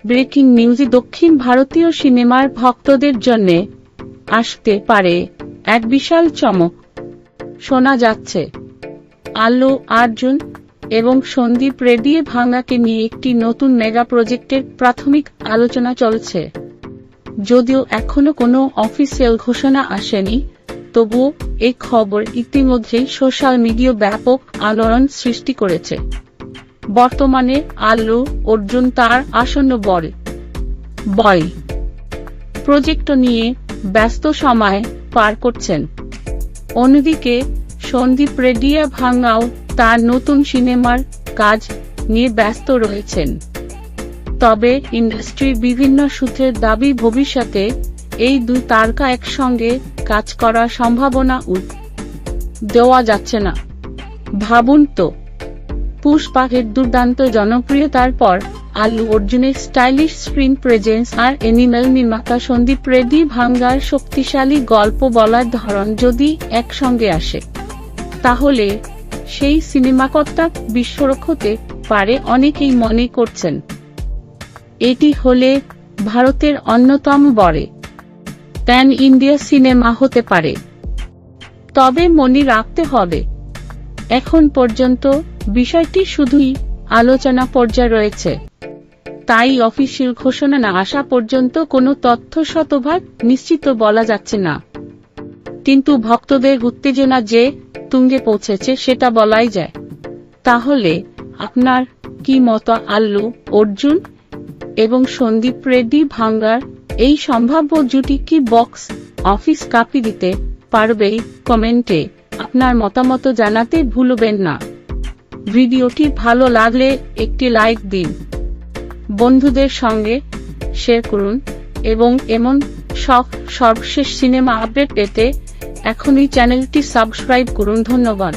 Breaking news দক্ষিণ ভারতীয় সিনেমার ভক্তদের জন্য আসতে পারে এক বিশাল চমক। শোনা যাচ্ছে আল্লু অর্জুন এবং সন্দীপ রেড্ডি ভাঙ্গাকে নিয়ে একটি নতুন মেগা প্রজেক্টের প্রাথমিক আলোচনা চলছে। যদিও এখনো কোনো অফিসিয়াল ঘোষণা আসেনি, তবুও এই খবর ইতিমধ্যেই সোশ্যাল মিডিয়া ব্যাপক আলোড়ন সৃষ্টি করেছে। বর্তমানে আল্লু অর্জুন তার আসন্ন বড় প্রজেক্ট নিয়ে ব্যস্ত সময় পার করছেন। অন্যদিকে সন্দীপ রেড্ডি ভাঙ্গাও তার নতুন সিনেমার কাজ নিয়ে ব্যস্ত রয়েছেন। তবে ইন্ডাস্ট্রির বিভিন্ন সূত্রের দাবি ভবিষ্যতে এই দুই তারকা একসঙ্গে কাজ করার সম্ভাবনা দেওয়া যাচ্ছে না। ভাবুন তো, পুষ্পার দুর্দান্ত জনপ্রিয়তার পর আল্লু অর্জুনের স্টাইলিশ স্ক্রিন প্রেজেন্স আর অ্যানিমেল নির্মাতা সন্দীপ রেড্ডি ভাঙ্গার শক্তিশালী গল্প বলার ধরন যদি একসঙ্গে আসে, তাহলে সেই সিনেমা কতটা বিস্ফোরক হতে পারে অনেকেই মনে করছেন। এটি হলে ভারতের অন্যতম বড় প্যান ইন্ডিয়া সিনেমা হতে পারে। তবে মনে রাখতে হবে, এখন পর্যন্ত বিষয়টি শুধুই আলোচনা পর্যায়ে রয়েছে, তাই অফিসিয়াল ঘোষণা না আসা পর্যন্ত কোনো তথ্য শতভাগ নিশ্চিত বলা যাচ্ছে না। কিন্তু ভক্তদের উত্তেজনা যে তুঙ্গে পৌঁছেছে সেটা বলাই যায়। তাহলে আপনার কি মত আল্লু অর্জুন এবং সন্দীপ রেড্ডি ভাঙ্গার এই সম্ভাব্য জুটি কি বক্স অফিস কাঁপিয়ে দিতে পারবে? কমেন্টে আপনার মতামত জানাতে ভুলবেন না। ভিডিওটি ভালো লাগলে একটি লাইক দিন, বন্ধুদের সঙ্গে শেয়ার করুন এবং এমন সর্বশেষ সিনেমা আপডেট পেতে এখনই চ্যানেলটি সাবস্ক্রাইব করুন। ধন্যবাদ।